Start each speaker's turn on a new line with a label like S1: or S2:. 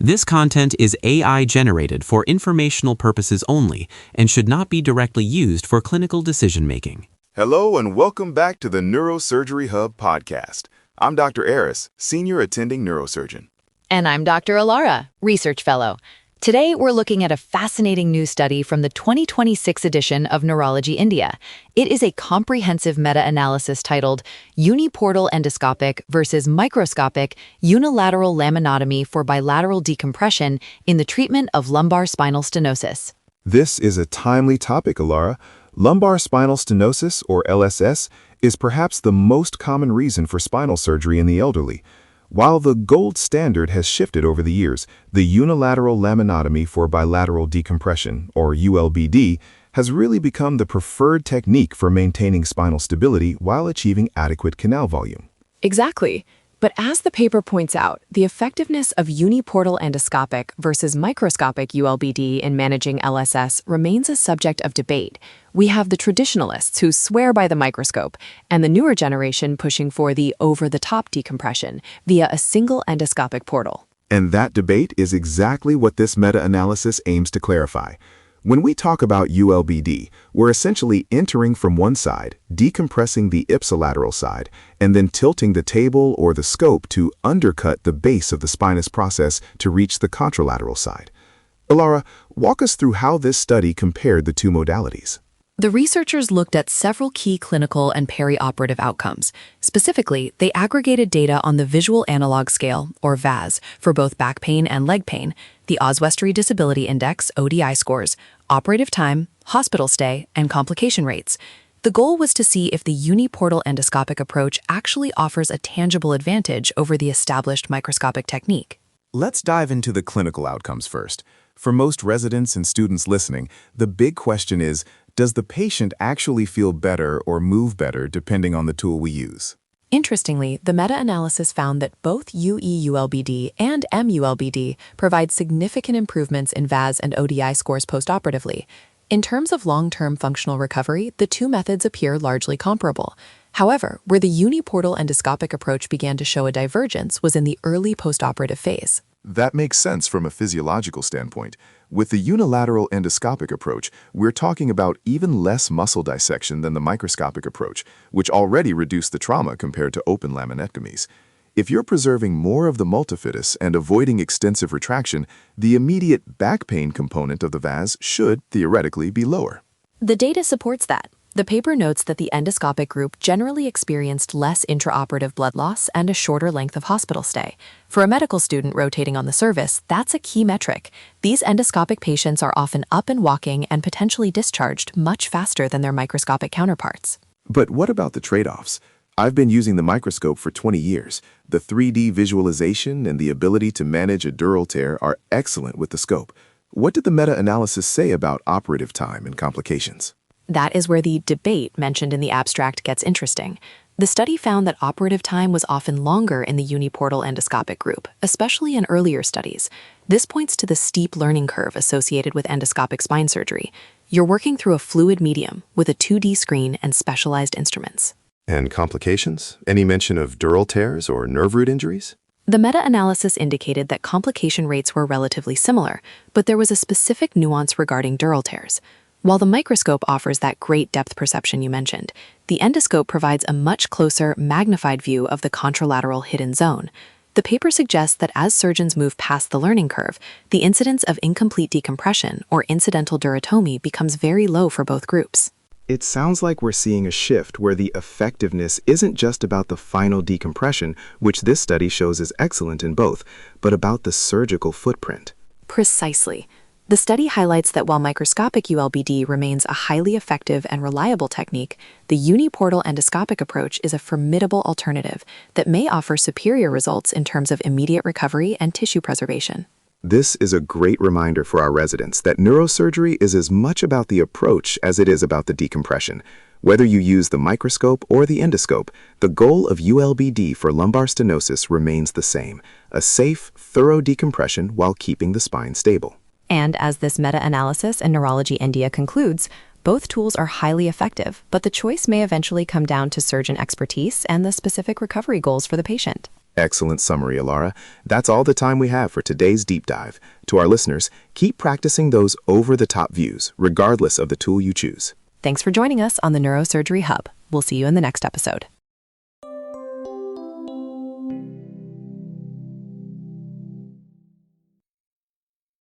S1: This content is AI generated for informational purposes only and should not be directly used for clinical decision-making.
S2: Hello and welcome back to the Neurosurgery Hub podcast. I'm Dr. Aris, Senior Attending Neurosurgeon.
S3: And I'm Dr. Alara, Research Fellow. Today, we're looking at a fascinating new study from the 2026 edition of Neurology India. It is a comprehensive meta-analysis titled Uniportal Endoscopic versus Microscopic Unilateral Laminotomy for Bilateral Decompression in the Treatment of Lumbar Spinal Stenosis.
S2: This is a timely topic, Alara. Lumbar spinal stenosis, or LSS, is perhaps the most common reason for spinal surgery in the elderly. While the gold standard has shifted over the years, the unilateral laminotomy for bilateral decompression, or ULBD, has really become the preferred technique for maintaining spinal stability while achieving adequate canal volume.
S4: Exactly. But as the paper points out, the effectiveness of uniportal endoscopic versus microscopic ULBD in managing LSS remains a subject of debate. We have the traditionalists who swear by the microscope, and the newer generation pushing for the over-the-top decompression via a single endoscopic portal.
S2: And that debate is exactly what this meta-analysis aims to clarify. When we talk about ULBD, we're essentially entering from one side, decompressing the ipsilateral side, and then tilting the table or the scope to undercut the base of the spinous process to reach the contralateral side. Alara, walk us through how this study compared the two modalities.
S4: The researchers looked at several key clinical and perioperative outcomes. Specifically, they aggregated data on the Visual Analog Scale, or VAS, for both back pain and leg pain, the Oswestry Disability Index, ODI scores, operative time, hospital stay, and complication rates. The goal was to see if the uniportal endoscopic approach actually offers a tangible advantage over the established microscopic technique.
S2: Let's dive into the clinical outcomes first. For most residents and students listening, the big question is, does the patient actually feel better or move better depending on the tool we use?
S4: Interestingly, the meta-analysis found that both UEULBD and MULBD provide significant improvements in VAS and ODI scores postoperatively. In terms of long-term functional recovery, the two methods appear largely comparable. However, where the uniportal endoscopic approach began to show a divergence was in the early postoperative phase.
S2: That makes sense from a physiological standpoint. With the unilateral endoscopic approach, we're talking about even less muscle dissection than the microscopic approach, which already reduced the trauma compared to open laminectomies. If you're preserving more of the multifidus and avoiding extensive retraction, the immediate back pain component of the VAS should theoretically be lower.
S4: The data supports that. The paper notes that the endoscopic group generally experienced less intraoperative blood loss and a shorter length of hospital stay. For a medical student rotating on the service, that's a key metric. These endoscopic patients are often up and walking and potentially discharged much faster than their microscopic counterparts.
S2: But what about the trade-offs? I've been using the microscope for 20 years. The 3D visualization and the ability to manage a dural tear are excellent with the scope. What did the meta-analysis say about operative time and complications?
S4: That is where the debate mentioned in the abstract gets interesting. The study found that operative time was often longer in the uniportal endoscopic group, especially in earlier studies. This points to the steep learning curve associated with endoscopic spine surgery. You're working through a fluid medium with a 2D screen and specialized instruments.
S2: And complications? Any mention of dural tears or nerve root injuries?
S4: The meta-analysis indicated that complication rates were relatively similar, but there was a specific nuance regarding dural tears. While the microscope offers that great depth perception you mentioned, the endoscope provides a much closer, magnified view of the contralateral hidden zone. The paper suggests that as surgeons move past the learning curve, the incidence of incomplete decompression or incidental durotomy becomes very low for both groups.
S5: It sounds like we're seeing a shift where the effectiveness isn't just about the final decompression, which this study shows is excellent in both, but about the surgical footprint.
S4: Precisely. The study highlights that while microscopic ULBD remains a highly effective and reliable technique, the uniportal endoscopic approach is a formidable alternative that may offer superior results in terms of immediate recovery and tissue preservation.
S5: This is a great reminder for our residents that neurosurgery is as much about the approach as it is about the decompression. Whether you use the microscope or the endoscope, the goal of ULBD for lumbar stenosis remains the same: a safe, thorough decompression while keeping the spine stable.
S4: And as this meta-analysis in Neurology India concludes, both tools are highly effective, but the choice may eventually come down to surgeon expertise and the specific recovery goals for the patient.
S5: Excellent summary, Alara. That's all the time we have for today's deep dive. To our listeners, keep practicing those over-the-top views, regardless of the tool you choose.
S4: Thanks for joining us on the Neurosurgery Hub. We'll see you in the next episode.